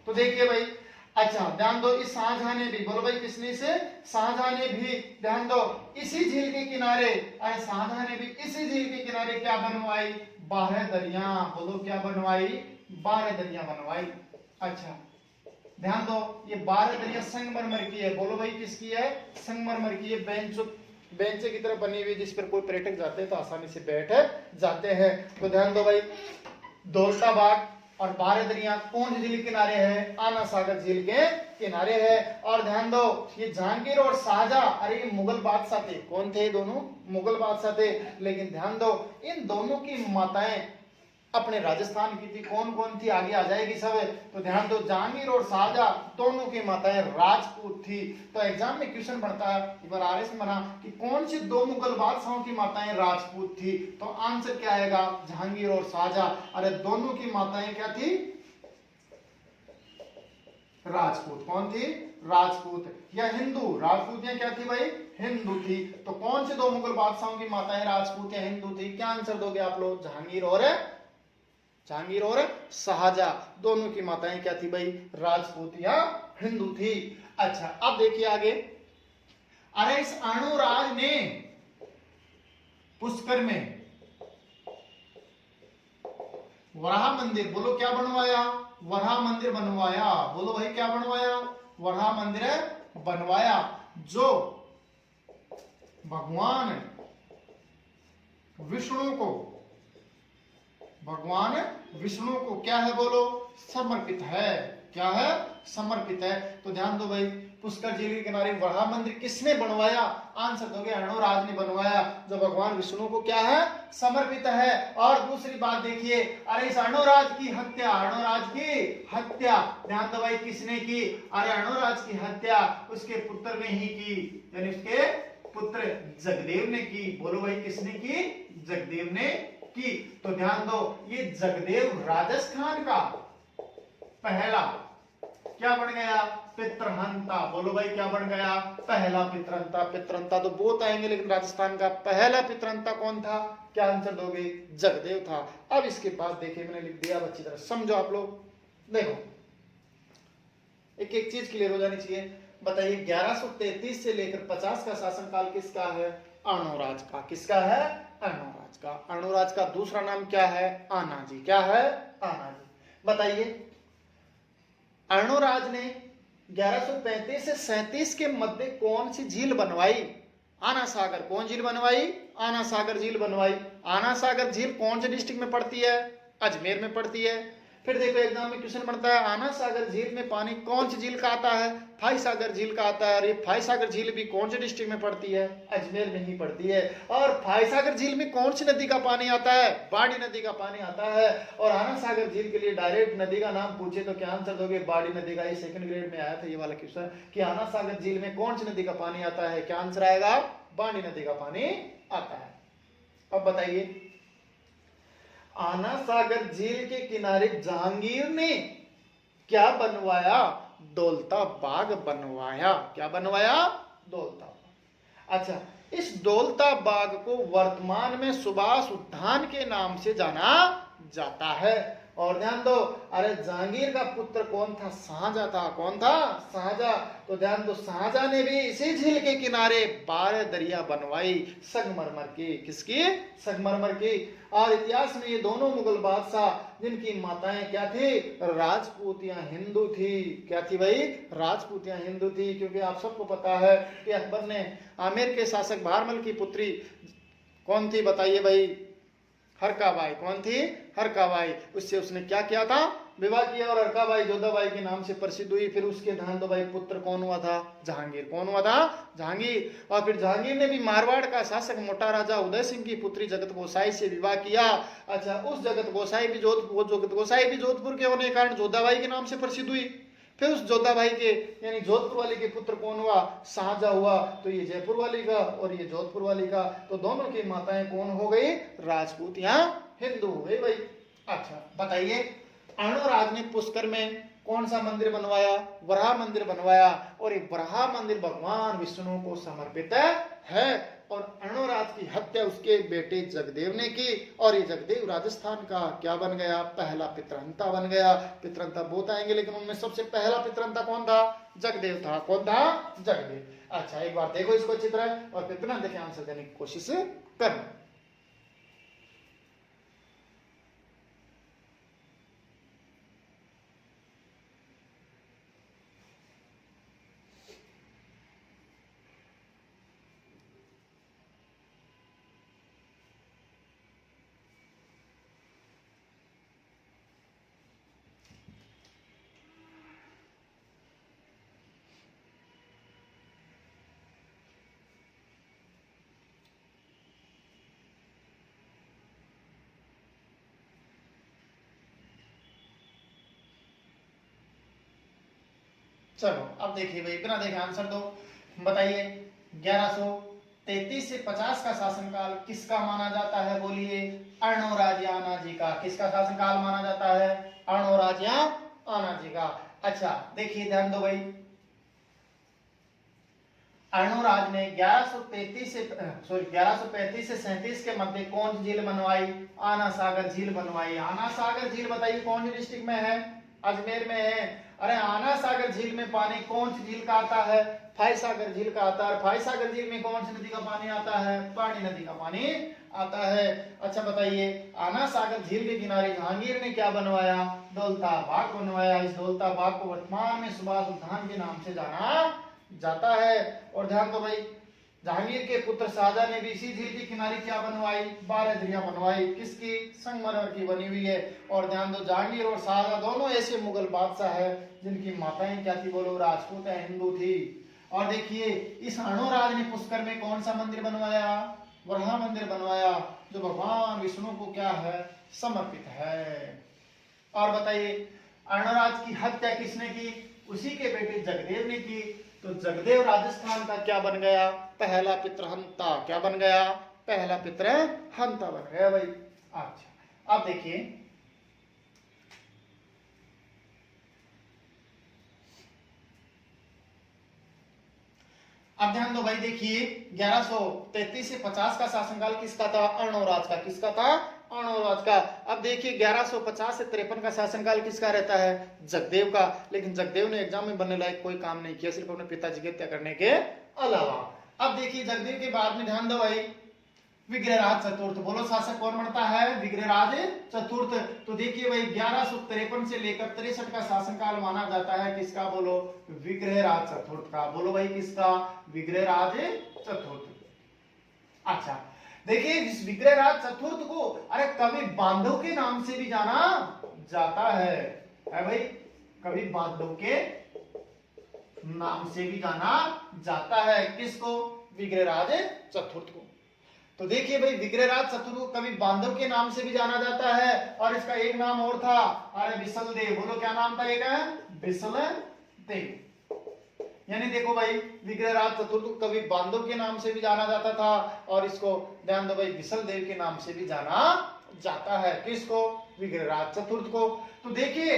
तो देखिए भाई अच्छा ध्यान दो इस शाहजहां ने भी, बोलो भाई किसने से, शाहजहां ने भी ध्यान दो इसी झील के किनारे, अरे शाहजहां ने भी इसी झील के किनारे क्या बनवाई, 12 दरिया। बोलो क्या बनवाई, 12 दरिया बनवाई। अच्छा ध्यान दो ये 12 दरिया संगमरमर की है। बोलो भाई किसकी है, संगमरमर की है। बेंच की तरह बनी हुई जिस पर कोई पर्यटक जाते हैं तो आसानी से बैठ जाते हैं। तो ध्यान दो भाई दौलता बाग और 12 दरिया कौन सी झील के किनारे है, आना सागर झील के किनारे है। और ध्यान दो ये जहांगीर और शाहजहां अरे ये मुगल बादशाह थे। कौन थे, दोनों मुगल बादशाह थे। लेकिन ध्यान दो इन दोनों की माताएं अपने राजस्थान की थी। कौन कौन थी आगे आ जाएगी सब। तो ध्यान दो जहांगीर और शाहजहां दोनों की माताएं राजपूत थी। तो एग्जाम में क्वेश्चन बनता है एक बार आरएस में बना कि कौन सी दो मुगल बादशाहों की माताएं राजपूत थी। तो आंसर क्या आएगा, जहांगीर और शाहजहां। अरे दोनों की माताएं क्या थी, राजपूत। कौन थी, राजपूत या हिंदू। राजपूत या क्या थी भाई, हिंदू थी। तो कौन से दो मुगल बादशाहों की माताएं राजपूत या हिंदू थी, क्या आंसर दोगे आप लोग, जहांगीर और शाहजहां दोनों की माताएं क्या थी भाई, राजपूत या हिंदू थी। अच्छा अब देखिए आगे, अरे इस अणुराज ने पुष्कर में वराह मंदिर, बोलो क्या बनवाया, वराह मंदिर बनवाया। बोलो भाई क्या बनवाया, वराह मंदिर बनवाया जो भगवान विष्णु को क्या है, बोलो समर्पित है। क्या है, समर्पित है। तो ध्यान दो भाई पुष्कर झील के किनारे वराह मंदिर किसने बनवाया, आंसर दोगे अणुराज ने बनवाया जो भगवान विष्णु को क्या है, समर्पित है। और दूसरी बात देखिए, अरे इस अणुराज की हत्या ध्यान दो भाई किसने की, अरे अणुराज की हत्या उसके पुत्र ने ही की, यानी उसके पुत्र जगदेव ने की। बोलो भाई किसने की, जगदेव ने की। तो ध्यान दो ये जगदेव राजस्थान का पहला क्या बन गया, पितृहंता। बोलो भाई क्या बन गया, पहला पितृहंता। पितृहंता तो बहुत आएंगे लेकिन राजस्थान का पहला पितृहंता कौन था, क्या आंसर दोगे, जगदेव था। अब इसके बाद देखिए मैंने लिख दिया, अच्छी तरह समझो आप लोग। देखो एक एक चीज क्लियर हो जानी चाहिए। बताइए 1133 से लेकर 50 का शासनकाल किसका है, अणुराज का। किसका है, अणुराज का। अणुराज का दूसरा नाम क्या है, आनाजी। क्या है, आनाजी। बताइए अर्णोराज ने 1135 से 37 के मध्य कौन सी झील बनवाई? आना सागर। कौन झील बनवाई? आना सागर झील बनवाई। आना सागर झील कौन से डिस्ट्रिक्ट में पड़ती है? अजमेर में पड़ती है। फिर देखो एग्जाम में क्वेश्चन बनता है आना सागर झील में पानी कौन सी झील का आता है? फाई सागर झील का आता है। और ये फाई सागर झील भी कौन से डिस्ट्रिक्ट में पड़ती है? अजमेर में ही पड़ती है। और फाई सागर झील में कौन सी नदी का पानी आता है? बाड़ी नदी का पानी आता है। और आना सागर झील के लिए डायरेक्ट नदी का नाम पूछे तो क्या आंसर दोगे? बाड़ी नदी का। ये सेकंड ग्रेड में आया था ये वाला क्वेश्चन कि आना सागर झील में कौन सी नदी का पानी आता है? क्या आंसर आएगा? बाड़ी नदी का पानी आता है। अब बताइए, आना सागर झील के किनारे जहांगीर ने क्या बनवाया? दौलता बाग बनवाया। क्या बनवाया? दौलता बाग। अच्छा, इस दौलता बाग को वर्तमान में सुभाष उद्यान के नाम से जाना जाता है। और ध्यान दो, अरे जहांगीर का पुत्र कौन था? शाहजहां था। कौन था? शाहजहां। तो ध्यान दो, शाहजहां ने भी इसी झील के किनारे 12 दरिया बनवाई संगमरमर की। किसकी? संगमरमर की। और इतिहास में ये दोनों मुगल बादशाह जिनकी माताएं क्या थी? राजपूत या हिंदू थी। क्या थी भाई? राजपूत या हिंदू थी। क्योंकि आप सबको पता है कि अकबर ने आमेर के शासक बहरमल की पुत्री कौन थी? बताइए भाई। हरकाबाई। कौन थी? हरकाबाई। उससे उसने क्या किया था? विवाह किया। और हरकाबाई जोधाबाई के नाम से प्रसिद्ध हुई। फिर उसके ध्यान दो भाई, पुत्र कौन हुआ था? जहांगीर। कौन हुआ था? जहांगीर। और फिर जहांगीर ने भी मारवाड़ का शासक मोटा राजा उदय सिंह की पुत्री जगत गोसाई से विवाह किया। अच्छा, उस जगत गोसाई भी जोधपुर के होने के कारण जोधाबाई के नाम से प्रसिद्ध हुई। फिर उस जोधाबाई के यानी जोधपुर वाली के पुत्र कौन हुआ? शाहजहां हुआ। तो ये जयपुर वाली का और ये जोधपुर वाली का, तो दोनों की माताएं कौन हो गई? राजपूत या हिंदू हो गई भाई। अच्छा बताइए, अर्णोराज ने पुष्कर में कौन सा मंदिर बनवाया? वराह मंदिर बनवाया। और ये वराह मंदिर भगवान विष्णु को समर्पित है। और अर्णोराज की हत्या उसके बेटे जगदेव ने की। और ये जगदेव राजस्थान का क्या बन गया? पहला पितृहंता बन गया। पितृहंता बहुत आएंगे, लेकिन उनमें सबसे पहला पितृहंता कौन था? जगदेव था। कौन था? जगदेव। अच्छा, एक बार देखो इसको अच्छी तरह और फिर बिना देखे आंसर देने की कोशिश करना। चलो अब देखिए भाई, बिना देखे आंसर दो। बताइए, 1133 से 50 का शासनकाल किसका माना जाता है? बोलिए। अर्णोराज या आना जी का। किसका शासनकाल माना जाता है? अर्णोराज या आना जी का। अच्छा देखिए, ध्यान दो भाई, अर्णोराज ने 1135 से 37 के मध्य कौन सी झील बनवाई? आना सागर झील बनवाई। आना सागर झील बताइए कौन सी डिस्ट्रिक्ट में है? अजमेर में है। अरे आना सागर झील में पानी कौन सी झील का आता है? फाई सागर झील का आता है। फाई सागर झील में कौन सी नदी का पानी आता है? पानी नदी का पानी आता है। अच्छा बताइए, आना सागर झील के किनारे जहांगीर ने क्या बनवाया? दौलता बाग बनवाया। इस दौलता बाग को वर्तमान में सुभाष उद्यान के नाम से जाना जाता है। और ध्यान दो भाई, जहांगीर के पुत्र शाहजहां ने भी इसी झील के किनारे क्या बनवाई? 12 दरिया बनवाई। किसकी? संगमरमर की बनी हुई है। और ध्यान दो, जहांगीर और शाहजहां दोनों ऐसे मुगल बादशाह है जिनकी माताएं क्या थी? बोलो, राजपूत है, हिंदू थी। और देखिए, इस अर्णोराज ने पुष्कर में कौन सा मंदिर बनवाया? वराह मंदिर बनवाया, जो भगवान विष्णु को क्या है? समर्पित है। और बताइए, अर्णोराज की हत्या किसने की? उसी के बेटे जगदेव ने की। तो जगदेव राजस्थान का क्या बन गया? पहला पितृहंता। क्या बन गया? पहला पितृहंता बन गया भाई। अच्छा अब देखिए, अब ध्यान दो भाई, देखिए 1133 से 50 का शासनकाल किसका था? अर्णोराज का। किसका था? अर्णोराज का। अब देखिए 1150 से 53 का शासनकाल किसका रहता है? जगदेव का। लेकिन जगदेव ने एग्जाम में बनने लायक कोई काम नहीं किया, सिर्फ अपने पिताजी की हत्या करने के अलावा। अब देखिए, जगदेव के बाद में ध्यान दो भाई, विग्रहराज चतुर्थ। बोलो शासक कौन बनता है? विग्रहराज चतुर्थ। तो देखिए भाई 1153 से लेकर 63 का शासनकाल माना जाता है किसका? बोलो विग्रहराज चतुर्थ का। बोलो भाई किसका? विग्रहराज चतुर्थ। अच्छा देखिए इस विग्रहराज चतुर्थ को अरे कवि बांधव के नाम से भी जाना जाता है भाई, कवि बांधव के नाम से भी जाना जाता है। किसको? विग्रहराज चतुर्थ को। तो देखिए भाई विग्रहराज चतुर्थ को कवि बांधव के नाम से भी जाना जाता है और इसका एक नाम और था, अरे बिसल देव। बोलो क्या नाम था? एक बिसल देव। यानी देखो भाई विग्रहराज चतुर्थ को कवि बांधव के नाम से भी जाना जाता था और इसको ध्यान दो भाई बिसल देव के नाम से भी जाना जाता है। किसको? विग्रहराज चतुर्थ को। तो देखिए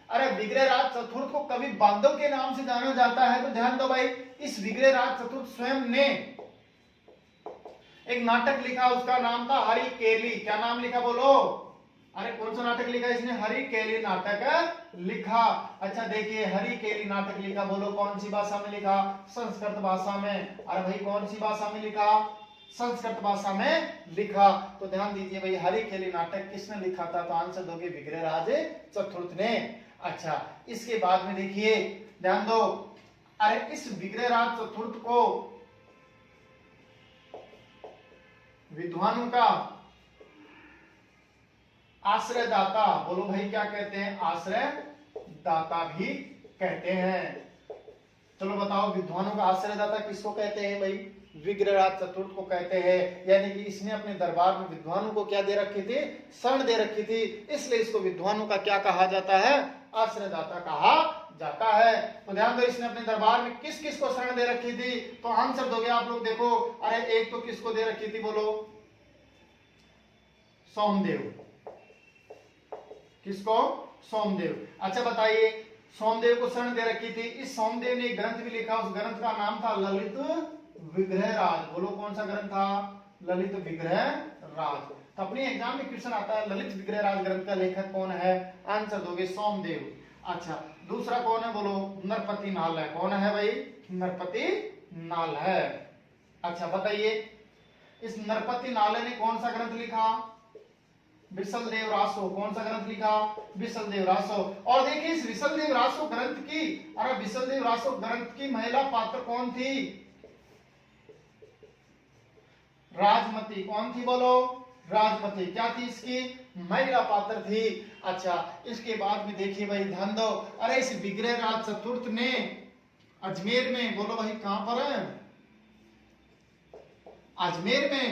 अरे विग्रहराज चतुर्थ को कवि बांधव के नाम से जाना जाता है, तो ध्यान दो भाई इस विग्रहराज चतुर्थ स्वयं ने एक नाटक लिखा, उसका नाम था हरि केली। क्या नाम लिखा? बोलो अरे कौन सा नाटक लिखा इसने? हरि केली नाटक लिखा। अच्छा देखिए हरि केली नाटक लिखा, बोलो कौन सी भाषा में लिखा? संस्कृत भाषा में। अरे भाई कौन सी भाषा में लिखा? संस्कृत भाषा में लिखा। तो ध्यान दीजिए भाई हरि केली नाटक किसने लिखा था? तो आंसर दोगे विग्रहराज चतुर्थ ने। अच्छा इसके बाद में देखिए ध्यान दो, अरे इस विग्रहराज चतुर्थ को विद्वानों का आश्रयदाता, बोलो भाई क्या कहते हैं? आश्रयदाता भी कहते हैं। चलो बताओ विद्वानों का आश्रयदाता किसको कहते हैं? भाई विग्रहराज चतुर्थ को कहते हैं। यानी कि इसने अपने दरबार में विद्वानों को क्या दे रखी थी? शरण दे रखी थी, इसलिए इसको विद्वानों का क्या कहा जाता है? आश्रयदाता कहा जाता है। तो ध्यान दो इसने अपने दरबार में किस किस को शरण दे रखी थी? तो आंसर दोगे आप लोग। देखो अरे एक तो किसको दे रखी थी? बोलो सोमदेव। किसको? सोमदेव। अच्छा बताइए सोमदेव को शरण दे रखी थी। इस सोमदेव ने एक ग्रंथ भी लिखा, उस ग्रंथ का नाम था ललित विग्रहराज। बोलो कौन सा ग्रंथ था? ललित विग्रहराज। तो अपने एग्जाम में क्वेश्चन आता है ललित विग्रहराज ग्रंथ का लेखक कौन है? आंसर दोगे सोमदेव। अच्छा दूसरा कौन है? बोलो नरपति नाल है। कौन है भाई? नरपति नाल है। अच्छा बताइए इस नरपति नाले ने कौन सा ग्रंथ लिखा? विसल देव रासो। कौन सा ग्रंथ लिखा? विसल देव रासो। और देखिए इस विसल देव रासो ग्रंथ की, अरे विसल देव रासो ग्रंथ की महिला पात्र कौन थी? राजमती। कौन थी? बोलो राजमती। क्या थी? इसकी महिला पात्र थी। अच्छा इसके बाद में देखिए भाई ध्यान दो, अरे इस विग्रहराज चतुर्थ ने अजमेर में, बोलो भाई कहां पर है? अजमेर में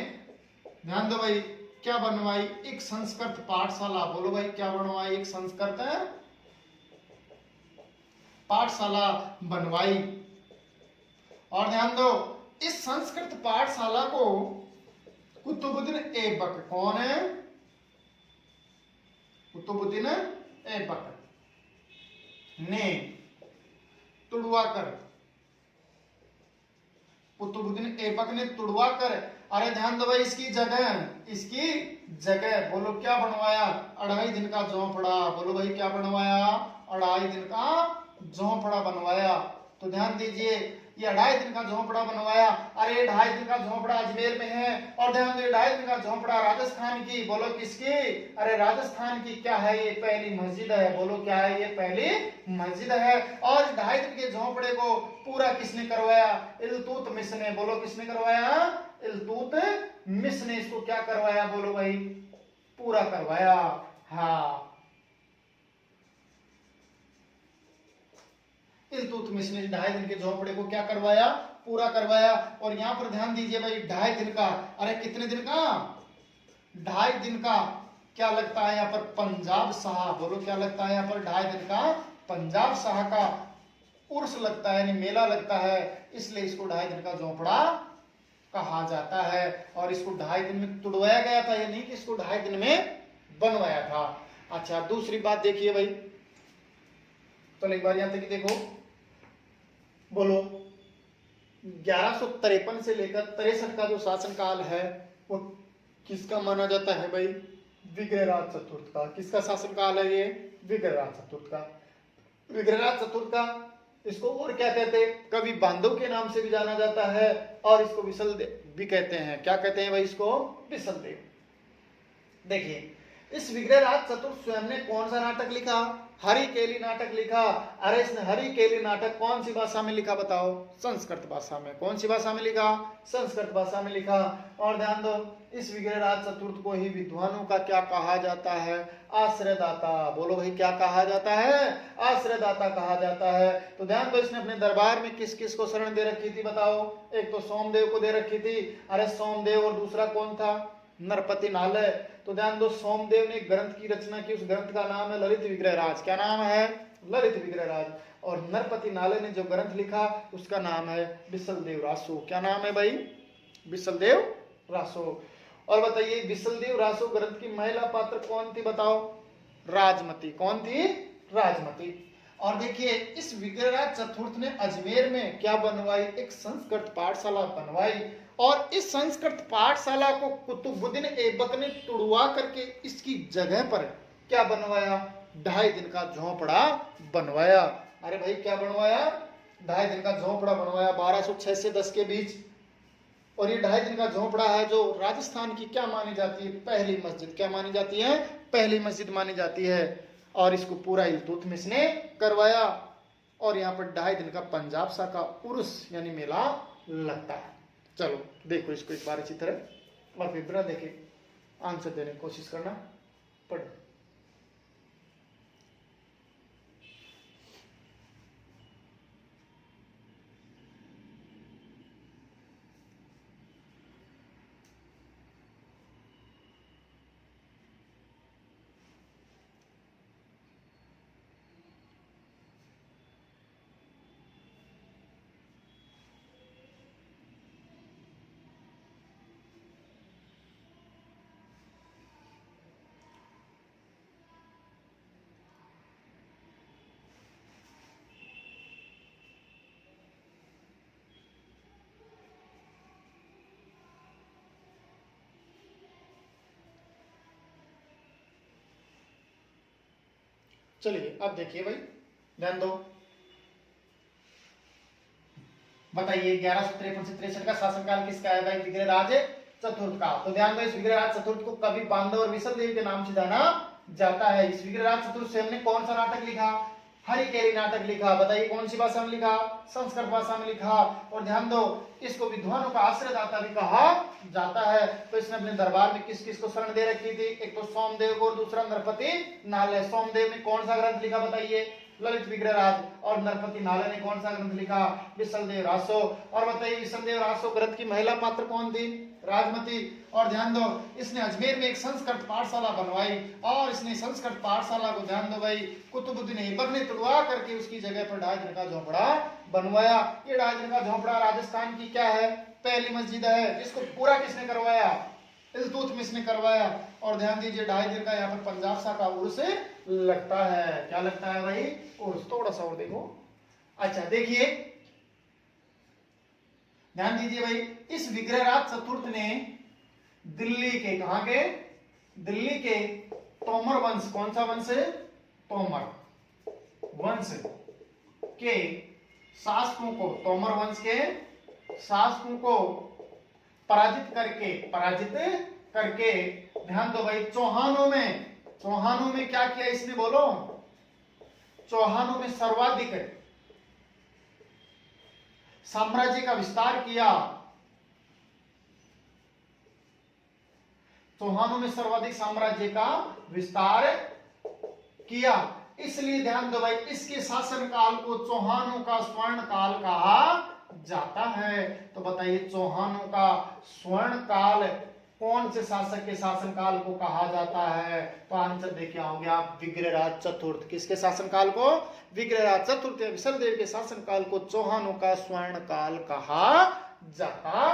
ध्यान दो भाई क्या बनवाई? एक संस्कृत पाठशाला। बोलो भाई क्या बनवाई? एक संस्कृत पाठशाला बनवाई। और ध्यान दो इस संस्कृत पाठशाला को कुतुबुद्दीन ऐबक, कौन है? कुतुबुद्दीन ऐबक ने तुड़वाकर, कुतुबुद्दीन ऐबक ने तुड़वाकर, अरे ध्यान दो भाई इसकी जगह बोलो क्या बनवाया? 2.5 दिन का झोंपड़ा। बोलो भाई क्या बनवाया? 2.5 दिन का झोंपड़ा बनवाया। तो ध्यान दीजिए ये 2.5 दिन का झोंपड़ा बनवाया। अरे 2.5 दिन का झोंपड़ा अजमेर में है और ध्यान दो 2.5 दिन का झोंपड़ा राजस्थान की। बोलो किसकी? अरे राजस्थान की। क्या है ये? पहली मस्जिद है। बोलो क्या है ये? पहली मस्जिद है। और 2.5 दिन के झोंपड़े को पूरा किसने करवाया? इल्तुतमिश ने। बोलो किसने करवाया? इल्तुतमिश ने इसको क्या करवाया? बोलो भाई पूरा करवाया। हाँ इल्तुतमिश ने 2.5 दिन के झोंपड़े को क्या करवाया? पूरा करवाया। और यहाँ पर ध्यान दीजिए भाई 2.5 दिन का, अरे कितने दिन का? 2.5 दिन का क्या लगता है यहाँ पर? पंजाब शाह। बोलो क्या लगता है यहाँ पर? 2.5 दिन का पंजाब शाह का उर्स लगता है, यानी मेला लगता है, इसलिए इसको 2.5 दिन का झोंपड़ा कहा जाता है। और इसको 2.5 दिन में तुड़वाया गया था, ये नहीं कि इसको 2.5 दिन में बनवाया था। अच्छा दूसरी बात देखिए भाई, तो एक बार यहां तक देखो, बोलो 1153 से लेकर 63 का जो शासनकाल है वो किसका माना जाता है भाई? विग्रहराज चतुर्थ का। किसका शासनकाल है ये? विग्रहराज चतुर्थ का। विग्रहराज चतुर्थ का इसको और क्या कहते हैं, कवि बांधव के नाम से भी जाना जाता है और इसको विसलदेव भी कहते हैं। क्या कहते हैं भाई इसको, विसलदेव। देखिए इस विग्रहराज चतुर्थ स्वयं ने कौन सा नाटक लिखा, हरिकेली नाटक लिखा। अरे इसने हरिकेली नाटक कौन सी भाषा में लिखा बताओ, संस्कृत भाषा में। कौन सी भाषा में लिखा, संस्कृत भाषा में लिखा। और ध्यान दो इस विग्रहराज चतुर्थ को ही विद्वानों का क्या कहा जाता है, आश्रयदाता। बोलो भाई क्या कहा जाता है, आश्रयदाता कहा जाता है। तो ध्यान दो इसने अपने दरबार में किस किस को शरण दे रखी थी बताओ, एक तो सोमदेव को दे रखी थी। अरे सोमदेव, और दूसरा कौन था, नरपति नालय। तो ध्यान दो सोमदेव ने एक ग्रंथ की रचना की, उस ग्रंथ का नाम है ललित विग्रहराज। क्या नाम है, ललित विग्रहराज। और नरपति नालय ने जो ग्रंथ लिखा उसका नाम है विसलदेव रासो। क्या नाम है भाई, विसलदेव रासो। और बताइए विसलदेव रासो ग्रंथ की महिला पात्र कौन थी बताओ, राजमती। कौन थी, राजमती। और देखिए इस विग्रहराज चतुर्थ ने अजमेर में क्या बनवाई, एक संस्कृत पाठशाला बनवाई। और इस संस्कृत पाठशाला को कुतुबुद्दीन ऐबक ने तुड़वा करके इसकी जगह पर क्या बनवाया, 2.5 दिन का झोंपड़ा बनवाया। अरे भाई क्या बनवाया, 2.5 दिन का झोंपड़ा बनवाया 1206 से 10 के बीच। और ये 2.5 दिन का झोंपड़ा है जो राजस्थान की क्या मानी जाती है, पहली मस्जिद। क्या मानी जाती है, पहली मस्जिद मानी जाती है। और इसको पूरा इल्तुतमिश ने करवाया। और यहाँ पर 2.5 दिन का पंजाब सा का उर्स यानी मेला लगता है। चलो देखो इसको एक बार अच्छी तरह और फिर बिना देखे आंसर देने की कोशिश करना। पढ़ो। चलिए अब देखिए भाई ध्यान दो, बताइए 1153 से 63 का शासनकाल किसका है भाई, विग्रहराज चतुर्थ का। तो ध्यान दो इस विग्रहराज चतुर्थ को कवि बांधव और विसलदेव के नाम से जाना जाता है। इस विग्रहराज चतुर्थ से हमने कौन सा नाटक लिखा, हरिकेली नाटक लिखा। बताइए कौन सी भाषा में लिखा, संस्कृत भाषा में लिखा। और ध्यान दो इसको विद्वानों का आश्रयदाता भी कहा जाता है। तो इसने अपने दरबार में किस किस को शरण दे रखी थी, एक तो सोमदेव को और दूसरा नरपति नालय। सोमदेव ने कौन सा ग्रंथ लिखा बताइए, ललित विग्रहराज। और नरपति नालय ने कौन सा ग्रंथ लिखा, विसलदेव रासो। और बताइए विसलदेव रासो ग्रंथ की महिला पात्र कौन थी, राजमती। और ध्यान दो इसने अजमेर में एक संस्कृत पाठशाला बनवाई। और इसने संस्कृत पाठशाला को ध्यान दो भाई कुतुबुद्दीन ऐबक ने तुड़वा करके उसकी जगह पर 2.5 दिन का झोंपड़ा बनवाया। ये 2.5 दिन का झोंपड़ा राजस्थान की क्या है, पहली मस्जिद है, जिसको पूरा किसने करवाया, इल्तुतमिश ने करवाया। और ध्यान दीजिए 2.5 दिन का यहाँ पर पंजाब सा का उर्स लगता है। क्या लगता है भाई, उर्स। थोड़ा सा और देखो। अच्छा देखिए ध्यान दीजिए भाई इस विग्रहराज चतुर्थ ने दिल्ली के, कहां के, दिल्ली के तोमर वंश, कौन सा वंश, तोमर वंश के शासकों को, तोमर वंश के शासकों को पराजित करके ध्यान दो भाई चौहानों में क्या किया इसने, बोलो, चौहानों में सर्वाधिक साम्राज्य का विस्तार किया। चौहानों में सर्वाधिक साम्राज्य का विस्तार किया। इसलिए ध्यान दो भाई इसके शासन काल को चौहानों का स्वर्ण काल कहा जाता है। तो बताइए चौहानों का स्वर्ण काल कौन से शासक के शासन काल को कहा जाता है, तो आंसर देखिए आओगे आप, विग्रहराज चतुर्थ। किसके शासन काल को, विग्रहराज चतुर्थ विसलदेव के शासन काल को चौहानों का स्वर्ण काल कहा जाता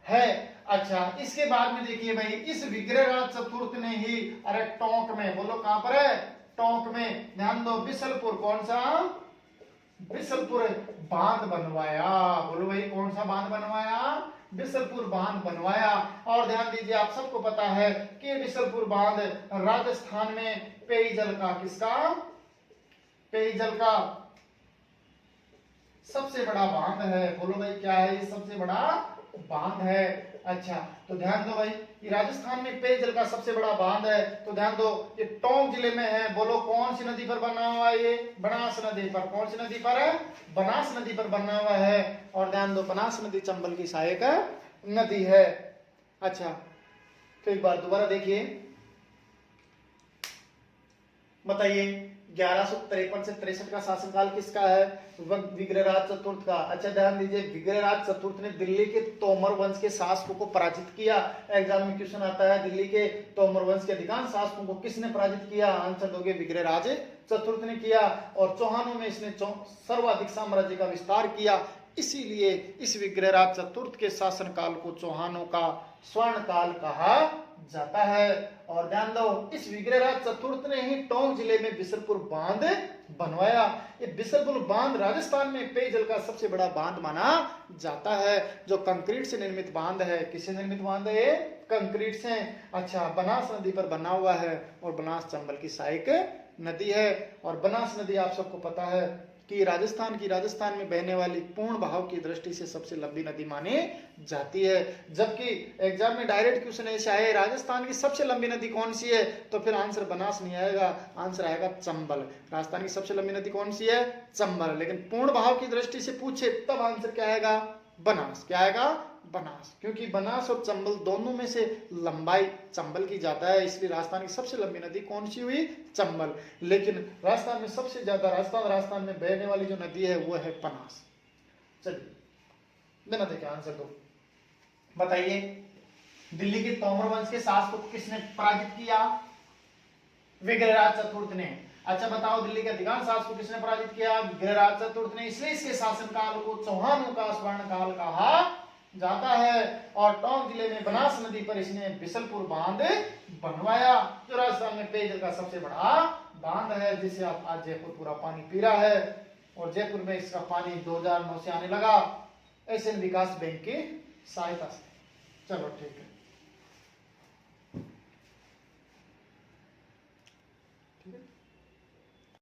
है। अच्छा इसके बाद में देखिए भाई इस विग्रहराज चतुर्थ ने ही, अरे टोंक में, बोलो कहां पर है, टोंक में, ध्यान दो बिसलपुर, कौन सा, बिसलपुर बांध बनवाया। बोलो भाई कौन सा बांध बनवाया, बिसलपुर बांध बनवाया। और ध्यान दीजिए आप सबको पता है कि बिसलपुर बांध राजस्थान में पेयजल का, किसका, पेयजल का सबसे बड़ा बांध है। बोलो भाई क्या है, ये सबसे बड़ा बांध है। अच्छा तो ध्यान दो भाई, ये राजस्थान में पेयजल का सबसे बड़ा बांध है। तो ध्यान दो, ये टोंक जिले में है। बोलो कौन सी नदी पर बना हुआ है, ये बनास नदी पर। कौन सी नदी पर है, बनास नदी पर बना हुआ है। और ध्यान दो, बनास नदी चंबल की सहायक नदी है। अच्छा तो एक बार दोबारा देखिए, बताइए 1153 से 63 का शासनकाल किसका है, विग्रहराज चतुर्थ का। अच्छा ध्यान दीजिए, विग्रहराज चतुर्थ ने दिल्ली के तोमर वंश के शासकों को पराजित किया। एग्जाम में क्वेश्चन आता है, दिल्ली के तोमर वंश के अधिकांश शासकों को किसने पराजित किया, आंसर दोगे विग्रहराज चतुर्थ ने किया। और चौहानों में इसने सर्वाधिक साम्राज्य का विस्तार किया, इसीलिए इस विग्रहराज चतुर्थ के शासनकाल को चौहानों का स्वर्ण काल कहा जाता है। और ध्यान दो, इस विग्रहराज चतुर्थ ने ही टोंक जिले में बिसलपुर बांध बनवाया। ये बिसलपुर बांध राजस्थान में पेयजल का सबसे बड़ा बांध माना जाता है, जो कंक्रीट से निर्मित बांध है। किससे निर्मित बांध है, कंक्रीट से। अच्छा बनास नदी पर बना हुआ है, और बनास चंबल की सहायक नदी है। और बनास नदी आप सबको पता है कि राजस्थान में बहने वाली पूर्ण बहाव की दृष्टि से सबसे लंबी नदी मानी जाती है। जबकि एग्जाम में डायरेक्ट क्वेश्चन ऐसे आए, राजस्थान की सबसे लंबी नदी कौन सी है, तो फिर आंसर बनास नहीं आएगा, आंसर आएगा चंबल। राजस्थान की सबसे लंबी नदी कौन सी है, चंबल। लेकिन पूर्ण बहाव की दृष्टि से पूछे तब आंसर क्या आएगा, बनास। क्या आएगा, बनास। क्योंकि बनास और चंबल दोनों में से लंबाई चंबल की ज्यादा है, इसलिए राजस्थान की सबसे लंबी नदी कौन सी हुई, चंबल। लेकिन राजस्थान में सबसे ज्यादा राजस्थान में बहने वाली जो नदी है वो है बनास। चलिए बिना देखे आंसर दो। बताइए दिल्ली के तोमर वंश के शासकों को किसने पराजित किया, विग्रहराज चतुर्थ ने। अच्छा बताओ, दिल्ली के अधिकांश शासकों को किसने पराजित किया, विग्रहराज चतुर्थ ने। इसलिए इसके शासनकाल को चौहानों का स्वर्ण काल कहा जाता है। और टोंक जिले में बनास नदी पर इसने बिसलपुर बांध बनवाया, जो राजस्थान में पेयजल का सबसे बड़ा बांध है, जिसे आप आज जयपुर पूरा पानी पी रहा है। और जयपुर में इसका पानी 2009 से आने लगा, एशियन विकास बैंक की सहायता से। चलो ठीक है, ठीक है।